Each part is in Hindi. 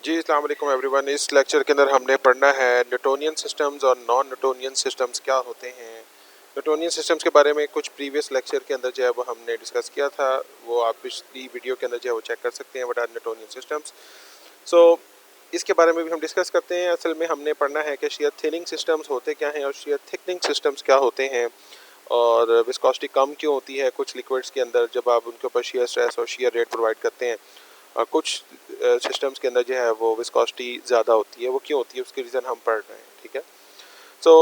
जी, अस्सलाम वालेकुम एवरीवन। इस लेक्चर के अंदर हमने पढ़ना है न्यूटोनियन सिस्टम्स और नॉन न्यूटोनियन सिस्टम्स क्या होते हैं। न्यूटोनियन सिस्टम्स के बारे में कुछ प्रीवियस लेक्चर के अंदर जो है वो हमने डिस्कस किया था, वो आप पिछली वीडियो के अंदर जो है वो चेक कर सकते हैं, व्हाट आर न्यूटोनियन सिस्टम्स। सो इसके बारे में भी हम डिस्कस करते हैं। असल में हमने पढ़ना है कि शेयर थिनिंग सिस्टम्स होते क्या हैं और शेयर थिकनिंग सिस्टम्स क्या होते हैं, और विस्कोसिटी कम क्यों होती है कुछ लिक्विड्स के अंदर जब आप उनके ऊपर शेयर स्ट्रेस और शेयर रेट प्रोवाइड करते हैं, और कुछ सिस्टम्स के अंदर जो है वो विस्कोसिटी ज़्यादा होती है। वो क्यों होती है उसके रीज़न हम पढ़ रहे हैं, ठीक है। सो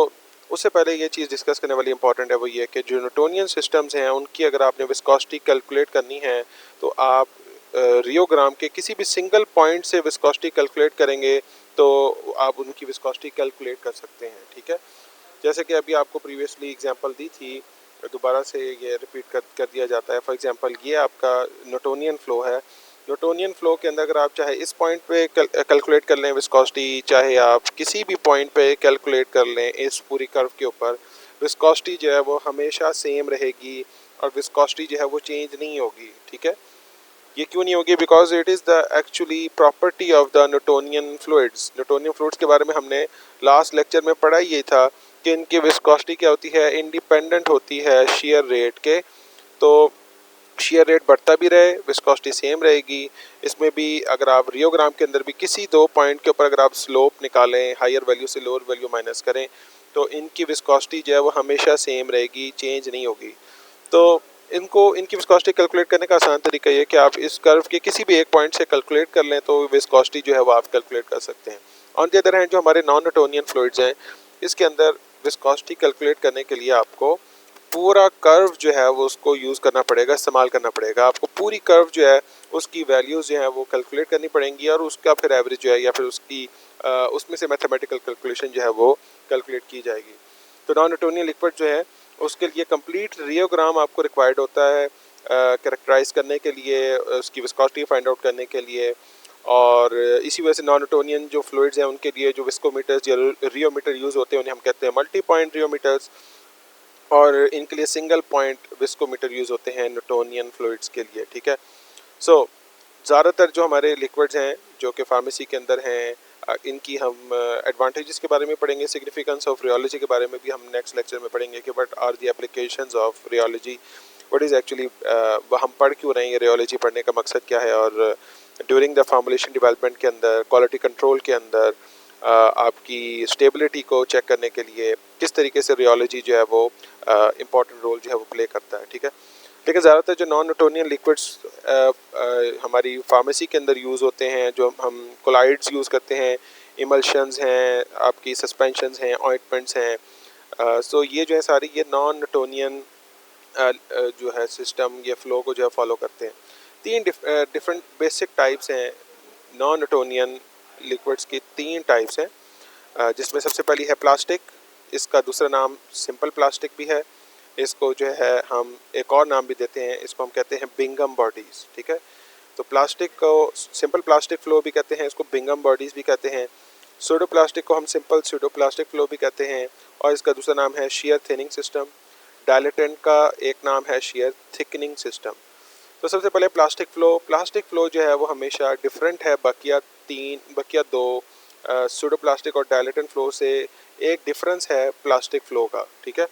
उससे पहले ये चीज़ डिस्कस करने वाली इंपॉर्टेंट है, वो ये कि जो न्यूटोनियन सिस्टम्स हैं उनकी अगर आपने विस्कोसिटी कैलकुलेट करनी है तो आप रियोग्राम के किसी भी सिंगल पॉइंट से विस्कोसिटी कैलकुलेट करेंगे तो आप उनकी विस्कोसिटी कैलकुलेट कर सकते हैं, ठीक है। जैसे कि अभी आपको प्रीवियसली एग्जांपल दी थी, दोबारा से ये रिपीट कर दिया जाता है। फॉर एग्जांपल ये आपका न्यूटोनियन फ्लो है। न्यूटोनियन फ्लो के अंदर अगर आप चाहे इस पॉइंट पे कैलकुलेट कर लें विस्कोसिटी, चाहे आप किसी भी पॉइंट पे कैलकुलेट कर लें इस पूरी कर्व के ऊपर, विस्कोसिटी जो है वो हमेशा सेम रहेगी और विस्कोसिटी जो है वो चेंज नहीं होगी, ठीक है। ये क्यों नहीं होगी? Because it is the actually property of the Newtonian fluids. Newtonian fluids के बारे में हमने लास्ट लेक्चर में पढ़ा ये था कि इनकी विस्कोसिटी क्या होती है, इंडिपेंडेंट होती है शेयर रेट के। तो शेयर रेट बढ़ता भी रहे, विस्कोसिटी सेम रहेगी। इसमें भी अगर आप रियोग्राम के अंदर भी किसी दो पॉइंट के ऊपर अगर आप स्लोप निकालें, हायर वैल्यू से लोअर वैल्यू माइनस करें, तो इनकी विस्कोसिटी जो है वो हमेशा सेम रहेगी, चेंज नहीं होगी। तो इनकी विस्कोसिटी कैलकुलेट करने का आसान तरीका ये है कि आप इस कर्व के किसी भी एक पॉइंट से कैलकुलेट कर लें तो विस्कोसिटी जो है वो आप कैलकुलेट कर सकते हैं। ऑन द अदर हैंड जो हमारे नॉन न्यूटोनियन फ्लूइड्स हैं, इसके अंदर विस्कोसिटी कैलकुलेट करने के लिए आपको पूरा कर्व जो है वो उसको यूज़ करना पड़ेगा, इस्तेमाल करना पड़ेगा। आपको पूरी कर्व जो है उसकी वैल्यूज़ जो है वो कैलकुलेट करनी पड़ेंगी और उसका फिर एवरेज जो है या फिर उसमें से मैथमेटिकल कैलकुलेशन जो है वो कैलकुलेट की जाएगी। तो नॉन न्यूटोनियन लिक्विड जो है उसके लिए कंप्लीट रियोग्राम आपको रिक्वायर्ड होता है कैरेक्टराइज करने के लिए, उसकी विस्कोसिटी फाइंड आउट करने के लिए। और इसी वजह से नॉन न्यूटोनियन जो फ्लूइड्स हैं उनके लिए जो विस्कोमीटर्स या रियोमीटर यूज़ होते हैं उन्हें हम कहते हैं मल्टी पॉइंट रियोमीटर्स, और इनके लिए सिंगल पॉइंट विस्कोमीटर यूज़ होते हैं न्यूटोनियन फ्लूइड्स के लिए, ठीक है। सो ज़्यादातर जो हमारे लिक्विड्स हैं जो कि फार्मेसी के अंदर हैं, इनकी हम एडवांटेजेस के बारे में पढ़ेंगे, सिग्निफिकेंस ऑफ रियोलॉजी के बारे में भी हम नेक्स्ट लेक्चर में पढ़ेंगे कि what are the applications of rheology, what is actually हम पढ़ क्यों रहे हैं, रियोलॉजी पढ़ने का मकसद क्या है। और ड्यूरिंग द फार्मूलेशन डेवलपमेंट के अंदर, क्वालिटी कंट्रोल के अंदर, आपकी स्टेबिलिटी को चेक करने के लिए किस तरीके से रियोलॉजी जो है वो इम्पॉर्टेंट रोल जो है वो प्ले करता है, ठीक है। लेकिन ज़्यादातर जो नॉन न्यूटोनियन लिक्विड्स हमारी फार्मेसी के अंदर यूज़ होते हैं, जो हम कोलाइड्स यूज़ करते हैं, इमल्शंस हैं, आपकी सस्पेंशंस हैं, ऑइंटमेंट्स हैं, सो ये जो है सारी ये नॉन न्यूटोनियन जो है सिस्टम, ये फ्लो को जो है फॉलो करते हैं। तीन डिफरेंट बेसिक टाइप्स हैं नॉन न्यूटोनियन लिक्विड्स की, तीन टाइप्स हैं, जिसमें सबसे पहली है प्लास्टिक। इसका दूसरा नाम सिंपल प्लास्टिक भी है। इसको जो है हम एक और नाम भी देते हैं, इसको हम कहते हैं बिंगम बॉडीज़, ठीक है। तो प्लास्टिक को सिंपल प्लास्टिक फ्लो भी कहते हैं, इसको बिंगम बॉडीज़ भी कहते हैं। सूडो प्लास्टिक को हम सिंपल सूडो प्लास्टिक फ्लो भी कहते हैं, और इसका दूसरा नाम है शेयर थिनिंग सिस्टम। डायलेटेंट का एक नाम है शेयर थिकनिंग सिस्टम। तो सबसे पहले प्लास्टिक फ़्लो जो है वो हमेशा डिफरेंट है बकिया दो सूडो प्लास्टिक और डायलेटेंट फ़्लो से। एक डिफरेंस है प्लास्टिक फ़्लो का, ठीक है।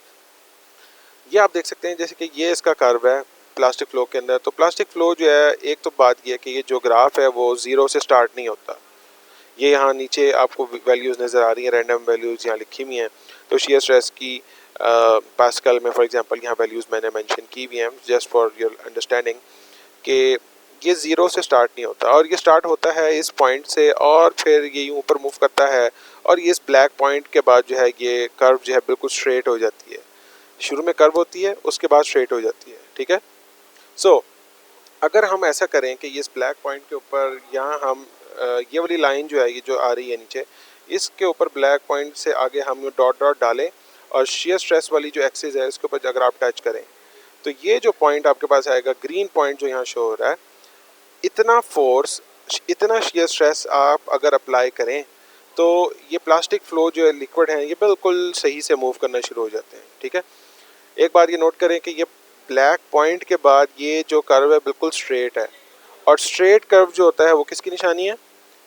ये आप देख सकते हैं जैसे कि ये इसका कर्व है प्लास्टिक फ़्लो के अंदर। तो प्लास्टिक फ़्लो जो है, एक तो बात ये है कि ये जो ग्राफ है वो ज़ीरो से स्टार्ट नहीं होता। ये यहाँ नीचे आपको वैल्यूज़ नज़र आ रही हैं, रैंडम वैल्यूज़ यहाँ लिखी हुई हैं। तो शेयर स्ट्रेस की पास्कल में फॉर एग्जांपल यहाँ वैल्यूज़ मैंने मेंशन की हुई हैं जस्ट फॉर योर अंडरस्टैंडिंग, कि ये ज़ीरो से स्टार्ट नहीं होता, और ये स्टार्ट होता है इस पॉइंट से और फिर ये यूँ ऊपर मूव करता है, और ये इस ब्लैक पॉइंट के बाद जो है ये कर्व जो है बिल्कुल स्ट्रेट हो जाती है। शुरू में कर्व होती है, उसके बाद स्ट्रेट हो जाती है, ठीक है। सो अगर हम ऐसा करें कि ये इस ब्लैक पॉइंट के ऊपर यहाँ हम ये वाली लाइन जो है ये जो आ रही है नीचे, इसके ऊपर ब्लैक पॉइंट से आगे हम डॉट डॉट डालें और शेयर स्ट्रेस वाली जो एक्सिस है इसके ऊपर अगर आप टच करें, तो ये जो पॉइंट आपके पास आएगा, ग्रीन पॉइंट जो यहाँ शो हो रहा है, इतना फोर्स, इतना शेयर स्ट्रेस आप अगर अप्लाई करें तो ये प्लास्टिक फ्लो जो है लिक्विड है ये बिल्कुल सही से मूव करना शुरू हो जाते हैं, ठीक है। एक बार ये नोट करें कि ये ब्लैक पॉइंट के बाद ये जो कर्व है बिल्कुल स्ट्रेट है, और स्ट्रेट कर्व जो होता है वो किसकी निशानी है?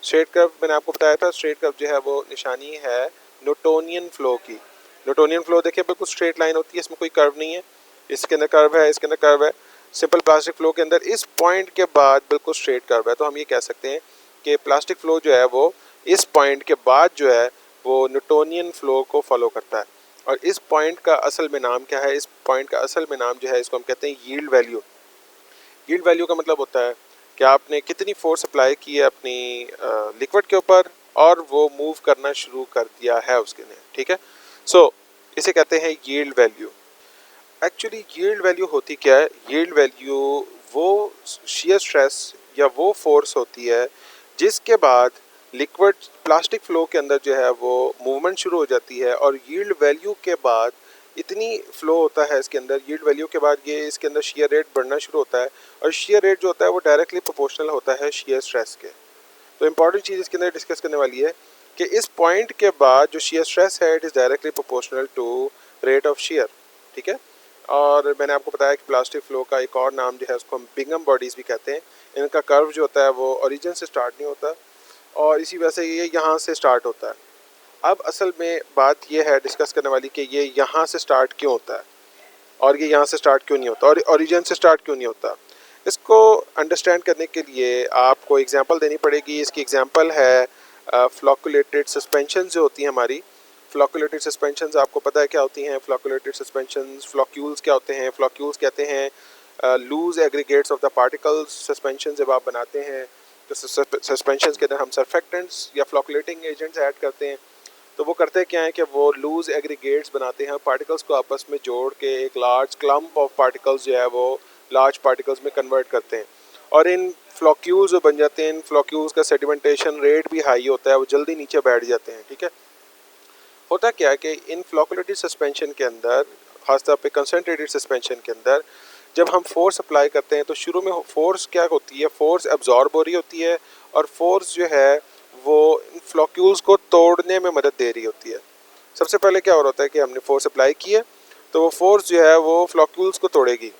स्ट्रेट कर्व मैंने आपको बताया था, स्ट्रेट कर्व जो है वो निशानी है न्यूटोनियन फ्लो की। न्यूटोनियन फ्लो देखिए बिल्कुल स्ट्रेट लाइन होती है, इसमें कोई कर्व नहीं है, इसके अंदर कर्व है, इसके अंदर कर्व है। सिंपल प्लास्टिक फ्लो के अंदर इस पॉइंट के बाद बिल्कुल स्ट्रेट कर्व है, तो हम ये कह सकते हैं कि प्लास्टिक फ्लो जो है वो इस पॉइंट के बाद जो है वो न्यूटोनियन फ्लो को फॉलो करता है। और इस पॉइंट का असल में नाम क्या है? इस पॉइंट का असल में नाम जो है इसको हम कहते हैं यील्ड वैल्यू। यील्ड वैल्यू का मतलब होता है कि आपने कितनी फोर्स अप्लाई की है अपनी लिक्विड के ऊपर और वो मूव करना शुरू कर दिया है उसके लिए, ठीक है। सो इसे कहते हैं yield value. Actually yield value होती क्या है? यील्ड वैल्यू वो शियर स्ट्रेस या वो फोर्स होती है जिसके बाद लिक्विड प्लास्टिक फ्लो के अंदर जो है वो मूवमेंट शुरू हो जाती है, और यील्ड वैल्यू के बाद इतनी फ्लो होता है इसके अंदर, यील्ड वैल्यू के बाद ये इसके अंदर शियर रेट बढ़ना शुरू होता है, और शियर रेट जो होता है वो डायरेक्टली प्रोपोर्शनल होता है शियर स्ट्रेस के। तो इंपॉर्टेंट चीज़ इसके अंदर डिस्कस करने वाली है कि इस पॉइंट के बाद जो शियर स्ट्रेस है it is directly proportional to rate of shear, ठीक है। और मैंने आपको बताया कि प्लास्टिक फ्लो का एक और नाम जो है उसको हम बिंगम बॉडीज़ भी कहते हैं। इनका कर्व जो होता है वो ओरिजिन से स्टार्ट नहीं होता, और इसी वजह से ये यहाँ से स्टार्ट होता है। अब असल में बात ये है डिस्कस करने वाली कि ये यहाँ से स्टार्ट क्यों होता है और ये यहाँ से स्टार्ट क्यों नहीं होता, और ओरिजिन से स्टार्ट क्यों नहीं होता। इसको अंडरस्टैंड करने के लिए आपको एग्जांपल देनी पड़ेगी। इसकी एग्जांपल है फ्लॉकुलेटेड सस्पेंशन जो होती हैं हमारी। फ्लॉकुलेटेड सस्पेंशंस आपको पता है क्या होती हैं? फ्लॉकुलेटेड सस्पेंशंस, फ्लॉक्यूल्स क्या होते हैं? फ्लॉक्यूल्स कहते हैं loose aggregates of the particles. Suspension जब आप बनाते हैं तो सस्पेंशंस के अंदर हम सरफेक्टेंट्स या फ्लॉकुलेटिंग एजेंट्स ऐड करते हैं। तो वो करते क्या है कि वो लूज एग्रीगेट्स बनाते हैं, पार्टिकल्स को आपस में जोड़ के एक लार्ज क्लम्प ऑफ पार्टिकल्स जो है वो लार्ज पार्टिकल्स में कन्वर्ट करते हैं, और इन फ्लॉक्यूल्स जो बन जाते हैं, इन फ्लॉक्यूल्स का सेडिमेंटेशन रेट भी हाई होता है, वो जल्दी नीचे बैठ जाते हैं, ठीक है। होता क्या है कि इन फ्लॉकुलेटेड सस्पेंशन के अंदर, खासतौर पे कंसनट्रेटेड सस्पेंशन के अंदर, जब हम फोर्स अप्लाई करते हैं तो शुरू में फोर्स क्या होती है? फोर्स एब्जॉर्ब हो रही होती है, और फोर्स जो है वो इन फ्लॉक्यूल्स को तोड़ने में मदद दे रही होती है। सबसे पहले क्या हो रहा है कि हमने फोर्स अप्लाई की है तो वो फोर्स जो है वो फ्लॉक्यूल्स को तोड़ेगी।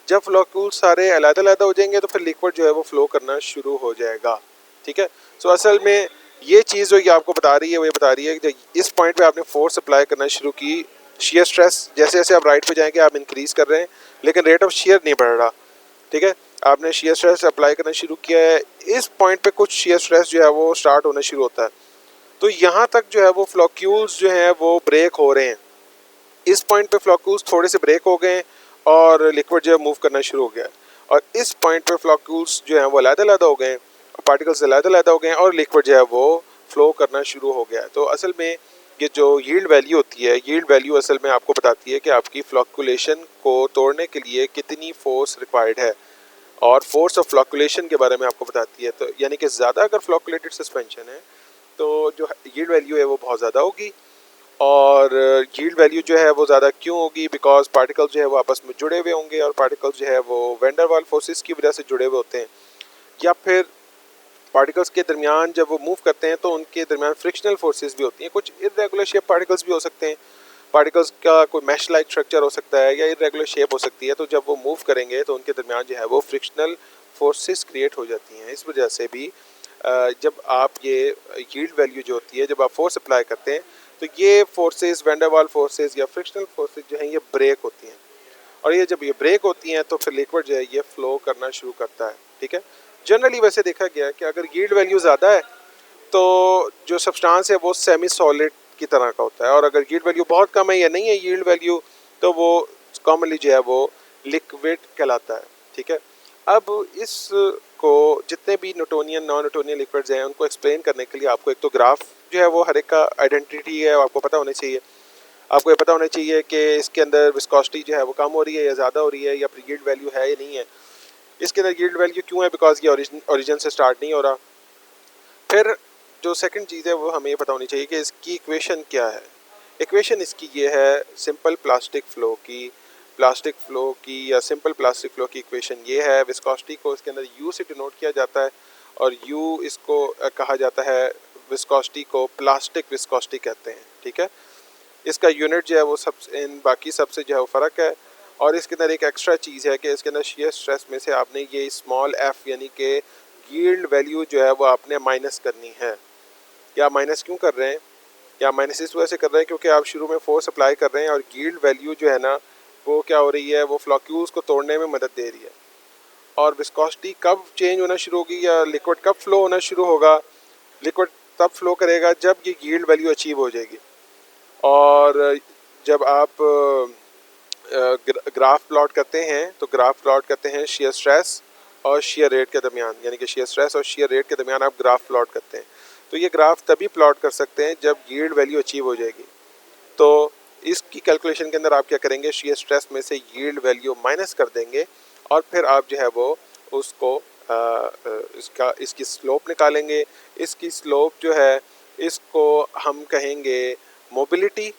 जब फ्लॉक्यूल्स सारे अलग-अलग हो जाएंगे तो फिर लिक्विड जो है वो फ्लो करना शुरू हो जाएगा, ठीक है। सो असल में ये चीज़ जो ये आपको बता रही है वो ये बता रही है कि इस पॉइंट पे आपने फोर्स अप्लाई करना शुरू की, शियर स्ट्रेस जैसे जैसे आप राइट पे जाएंगे आप इंक्रीज कर रहे हैं, लेकिन रेट ऑफ शियर नहीं बढ़ रहा, ठीक है। आपने शियर स्ट्रेस अप्लाई करना शुरू किया है, इस पॉइंट पे कुछ शियर स्ट्रेस जो है वो स्टार्ट होना शुरू होता है, तो यहाँ तक जो है वो फ्लॉक्यूल्स जो हैं वो ब्रेक हो रहे हैं। इस पॉइंट पे फ्लॉक्यूल्स थोड़े से ब्रेक हो गए और लिक्विड जो है मूव करना शुरू हो गया, और इस पॉइंट पे फ्लॉक्यूल्स जो हैं वो अलग-अलग हो गए, पार्टिकल्स अलग-अलग हो गए, और लिक्विड जो है वो फ्लो करना शुरू हो गया। तो असल में ये जो यील्ड वैल्यू होती है, यील्ड वैल्यू असल में आपको बताती है कि आपकी फ्लॉकुलेशन को तोड़ने के लिए कितनी फोर्स रिक्वायर्ड है, और फोर्स ऑफ फ्लॉकुलेशन के बारे में आपको बताती है। तो यानी कि ज़्यादा अगर फ्लॉकुलेटेड सस्पेंशन है तो जो यील्ड वैल्यू है वो बहुत ज़्यादा होगी, और यील्ड वैल्यू जो है वो ज़्यादा क्यों होगी? बिकॉज पार्टिकल्स जो है वो आपस में जुड़े हुए होंगे, और पार्टिकल्स जो है वो वैन डर वाल फोर्सेस की वजह से जुड़े हुए होते हैं, या फिर पार्टिकल्स के दरमियान जब वो मूव करते हैं तो उनके दरमियान फ्रिक्शनल फोर्सेस भी होती हैं। कुछ इरेगुलर शेप पार्टिकल्स भी हो सकते हैं, पार्टिकल्स का कोई मैश लाइक स्ट्रक्चर हो सकता है या इरेगुलर शेप हो सकती है, तो जब वो मूव करेंगे तो उनके दरमियान जो है वो फ्रिक्शनल फोर्सेस क्रिएट हो जाती हैं। इस वजह से भी जब आप ये यील्ड वैल्यू जो होती है, जब आप फोर्स अप्लाई करते हैं तो ये फोर्सेस, वैन डर वाल फोर्सेस या फ्रिक्शनल फोर्सेस जो हैं ये ब्रेक होती हैं, और ये जब ये ब्रेक होती हैं तो फिर लिक्विड जो है ये फ्लो करना शुरू करता है, ठीक है। जनरली वैसे देखा गया है कि अगर यील्ड वैल्यू ज़्यादा है तो जो सब्सटेंस है वो सेमी सॉलिड की तरह का होता है, और अगर यील्ड वैल्यू बहुत कम है या नहीं है यील्ड वैल्यू तो वो कॉमनली जो है वो लिक्विड कहलाता है, ठीक है। अब इसको जितने भी न्यूटोनियन नॉन न्यूटोनियन लिक्विड्स हैं उनको एक्सप्लेन करने के लिए आपको एक तो ग्राफ जो है वो हर एक का आइडेंटिटी है आपको पता होना चाहिए। आपको ये पता होना चाहिए कि इसके अंदर विस्कोसिटी जो है वो कम हो रही है या ज़्यादा हो रही है, या फिर यील्ड वैल्यू है या नहीं है। इसके अंदर यील्ड वैल्यू क्यों है? बिकॉज ये ओरिजिन से स्टार्ट नहीं हो रहा। फिर जो सेकंड चीज़ है वो हमें ये पता होनी चाहिए कि इसकी इक्वेशन क्या है। इक्वेशन इसकी ये है सिंपल प्लास्टिक फ़्लो की या सिंपल प्लास्टिक फ़्लो की इक्वेशन ये है। विस्कोसिटी को इसके अंदर यू से डिनोट किया जाता है, और यू इसको कहा जाता है, विस्कोसिटी को प्लास्टिक विस्कोसिटी कहते हैं, ठीक है। इसका यूनिट जो है वो सब इन बाकी सबसे जो है वो फ़र्क है, और इसके अंदर एक एक्स्ट्रा चीज़ है कि इसके अंदर शियर स्ट्रेस में से आपने ये स्मॉल एफ यानी कि यील्ड वैल्यू जो है वो आपने माइनस करनी है। या माइनस क्यों कर रहे हैं, या माइनस इस वजह से कर रहे हैं क्योंकि आप शुरू में फोर्स अप्लाई कर रहे हैं और यील्ड वैल्यू जो है ना वो क्या हो रही है, वो फ्लॉक्यूल्स को तोड़ने में मदद दे रही है। और विस्कोसिटी कब चेंज होना शुरू होगी या लिक्विड कब फ्लो होना शुरू होगा, लिक्विड तब फ्लो करेगा जब ये यील्ड वैल्यू अचीव हो जाएगी। और जब आप ग्राफ प्लॉट करते हैं तो ग्राफ प्लॉट करते हैं शियर स्ट्रेस और शियर रेट के दरमियान, यानी कि शियर स्ट्रेस और शियर रेट के दरमियान आप ग्राफ प्लॉट करते हैं। तो ये ग्राफ तभी प्लॉट कर सकते हैं जब यील्ड वैल्यू अचीव हो जाएगी। तो इसकी कैलकुलेशन के अंदर आप क्या करेंगे, शियर स्ट्रेस में से यील्ड वैल्यू माइनस कर देंगे और फिर आप जो है वो उसको इसकी स्लोप निकालेंगे। इसकी स्लोप जो है इसको हम कहेंगे मोबिलिटी।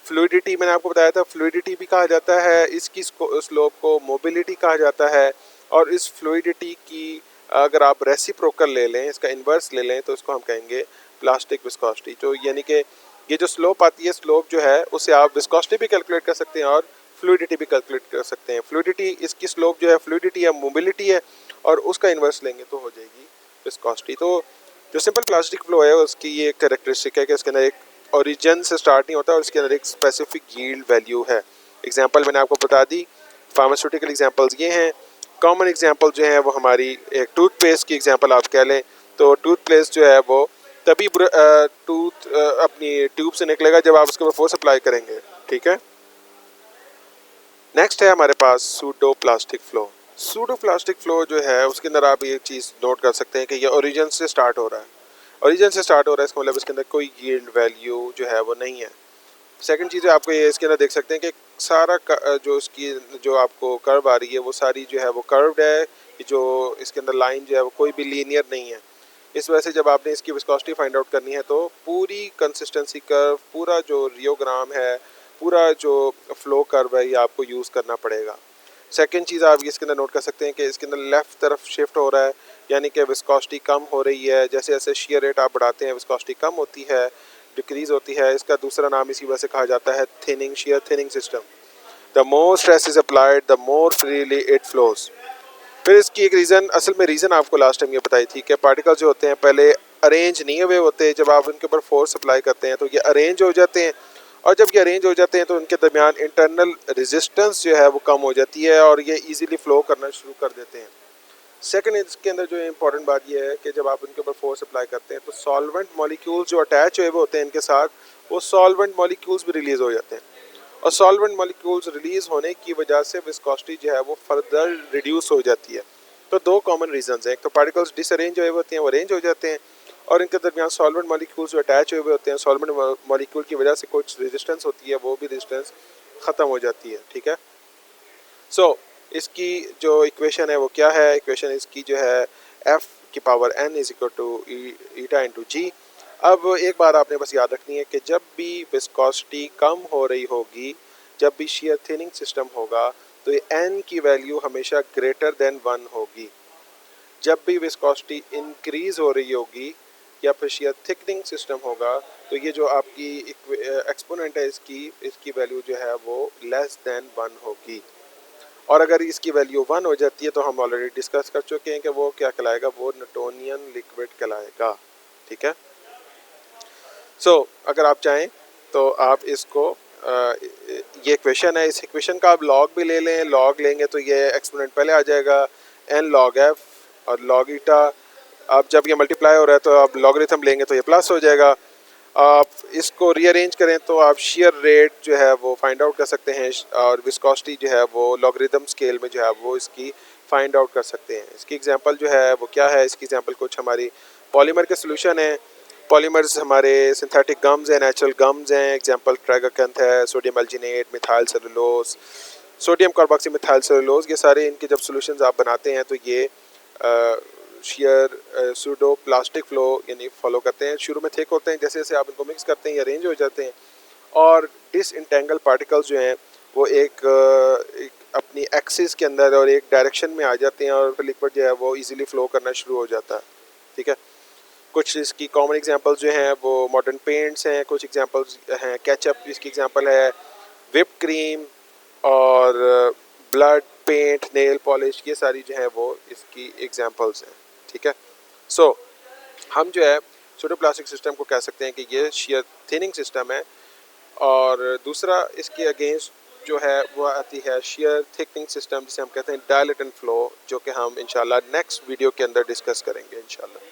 फ्लूइडिटी मैंने आपको बताया था, फ्लूइडिटी भी कहा जाता है, इसकी स्लोप को मोबिलिटी कहा जाता है। और इस फ्लूइडिटी की अगर आप रेसिप्रोकल ले लें, इसका इन्वर्स ले लें, तो इसको हम कहेंगे प्लास्टिक विस्कोसिटी। जो यानी कि ये जो स्लोप आती है, स्लोप जो है उससे आप विस्कोसिटी भी कैलकुलेट कर सकते हैं और फ्लूइडिटी भी कैलकुलेट कर सकते हैं। फ्लूइडिटी, इसकी स्लोप जो है फ्लूइडिटी या मोबिलिटी है और उसका इन्वर्स लेंगे तो हो जाएगी विस्कोसिटी। तो जो सिंपल प्लास्टिक फ्लो है उसकी ये कैरेक्टरिस्टिक है कि इसके अंदर एक ओरिजिन से स्टार्ट नहीं होता और इसके अंदर एक स्पेसिफिक यील्ड वैल्यू है। एग्जांपल मैंने आपको बता दी, फार्मास्यूटिकल एग्जांपल्स ये हैं। कॉमन एग्जांपल जो है वो हमारी एक टूथपेस्ट की एग्जांपल आप कह लें, तो टूथपेस्ट जो है वो तभी टूथ अपनी ट्यूब से निकलेगा जब आप उसके ऊपर फोर्स अप्लाई करेंगे। ठीक है, नेक्स्ट है हमारे पास pseudo plastic flow. Pseudo plastic flow जो है उसके अंदर आप एक चीज़ नोट कर सकते हैं कि ये ओरिजिन से स्टार्ट हो रहा है। ओरिजिन से स्टार्ट हो रहा है इसका मतलब इसके अंदर कोई यील्ड वैल्यू जो है वो नहीं है। सेकंड चीज़ आपको ये इसके अंदर देख सकते हैं कि सारा जो इसकी जो आपको कर्व आ रही है वो सारी जो है वो कर्व्ड है, जो इसके अंदर लाइन जो है वो कोई भी लीनियर नहीं है। इस वजह से जब आपने इसकी विस्कोसिटी फाइंड आउट करनी है तो पूरी कंसिस्टेंसी कर्व, पूरा जो रियोग्राम है, पूरा जो फ्लो कर्व है, ये आपको यूज़ करना पड़ेगा। सेकंड चीज़ आप इसके अंदर नोट कर सकते हैं कि इसके अंदर लेफ़्ट तरफ शिफ्ट हो रहा है, यानी कि विस्कोसिटी कम हो रही है। जैसे जैसे शियर रेट आप बढ़ाते हैं विस्कोसिटी कम होती है, डिक्रीज़ होती है। इसका दूसरा नाम इसी वजह से कहा जाता है thinning, shear thinning system. The more stress is applied the more freely it flows. फिर इसकी एक रीज़न, असल में रीज़न आपको लास्ट टाइम ये बताई थी कि पार्टिकल्स जो होते हैं पहले अरेंज नहीं हुए होते, जब आप उनके ऊपर फोर्स अप्लाई करते हैं तो ये अरेंज हो जाते हैं। और जब ये अरेंज हो जाते हैं तो उनके दरमियान इंटरनल रेजिस्टेंस जो है वो कम हो जाती है और ये इजीली फ्लो करना शुरू कर देते हैं। सेकंड, इसके अंदर जो इम्पॉर्टेंट बात ये है कि जब आप इनके ऊपर फोर्स अप्लाई करते हैं तो सॉल्वेंट मॉलिक्यूल्स जो अटैच हुए होते हैं इनके साथ, वो सॉल्वेंट मॉलिक्यूल्स भी रिलीज़ हो जाते हैं। और सॉल्वेंट मॉलिक्यूल्स रिलीज़ होने की वजह से विस्कोसिटी जो है वो फर्दर रिड्यूस हो जाती है। तो दो कॉमन रीजंस हैं, एक तो पार्टिकल्स डिसअरेंज हुए होते हैं, वो अरेंज हो जाते हैं, और इनके दरमियान सॉल्वेंट मॉलिक्यूल्स जो अटैच हुए होते हैं, सॉल्वेंट मॉलिक्यूल की वजह से कुछ रेजिस्टेंस होती है, वो भी रेजिस्टेंस ख़त्म हो जाती है। ठीक है, सो इसकी जो इक्वेशन है वो क्या है, इक्वेशन इसकी जो है एफ की power n is equal to eta into G. अब एक बात आपने बस याद रखनी है कि जब भी विस्कोसिटी कम हो रही होगी, जब भी शियर थिनिंग सिस्टम होगा, तो ये n की वैल्यू हमेशा ग्रेटर देन 1 होगी। जब भी विस्कोसिटी इंक्रीज हो रही होगी या फिर शियर थिकनिंग सिस्टम होगा, तो ये जो आपकी एक्सपोनेंट है इसकी वैल्यू जो है वो लेस देन 1 होगी। और अगर इसकी वैल्यू 1 हो जाती है तो हम ऑलरेडी डिस्कस कर चुके हैं कि वो क्या कहलाएगा, वो न्यूटोनियन लिक्विड कहलाएगा। ठीक है, सो अगर आप चाहें तो आप इसको ये इक्वेशन है, इस इक्वेशन का आप लॉग भी ले लें, लॉग लेंगे तो ये एक्सपोनेंट पहले आ जाएगा n log f और log ईटा। आप जब ये मल्टीप्लाई हो रहा है तो आप लॉगरिथम लेंगे तो ये प्लस हो जाएगा। आप इसको रीअरेंज करें तो आप शियर रेट जो है वो फाइंड आउट कर सकते हैं और विस्कोसिटी जो है वो लॉगरिथम स्केल में जो है वो इसकी फाइंड आउट कर सकते हैं। इसकी एग्जांपल जो है वो क्या है, इसकी एग्जांपल कुछ हमारी पॉलीमर के सोल्यूशन है। पॉलीमर्स हमारे सिंथेटिक गम्स हैं, नेचुरल गम्स हैं। एग्जांपल ट्राइगोकैंथ है, sodium alginate, methyl cellulose, sodium carboxy methyl cellulose. ये सारे इनके जब सोल्यूशंस आप बनाते हैं तो ये शियर सूडो प्लास्टिक फ्लो यानी फॉलो करते हैं। शुरू में थिक होते हैं, जैसे जैसे आप इनको मिक्स करते हैं ये अरेंज हो जाते हैं और डिसइंटेंगल पार्टिकल्स जो हैं वो एक अपनी एक्सिस के अंदर और एक डायरेक्शन में आ जाते हैं और फिर लिक्विड जो है वो इजीली फ्लो करना शुरू हो जाता है। ठीक है, कुछ इसकी कॉमन एग्जांपल्स जो हैं वो मॉडर्न पेंट्स हैं, कुछ एग्जांपल्स हैं केचप, इसकी एग्जांपल है विप क्रीम और ब्लड पेंट, नेल पॉलिश, ये सारी जो है वो इसकी एग्जांपल्स हैं। ठीक है। सो हम जो है सूडोप्लास्टिक सिस्टम को कह सकते हैं कि ये shear थिनिंग सिस्टम है, और दूसरा इसके अगेंस्ट जो है वो आती है shear थिकनिंग सिस्टम, जिसे हम कहते हैं डायलेट एंड फ्लो, जो कि हम इंशाल्लाह नेक्स्ट वीडियो के अंदर डिस्कस करेंगे इंशाल्लाह।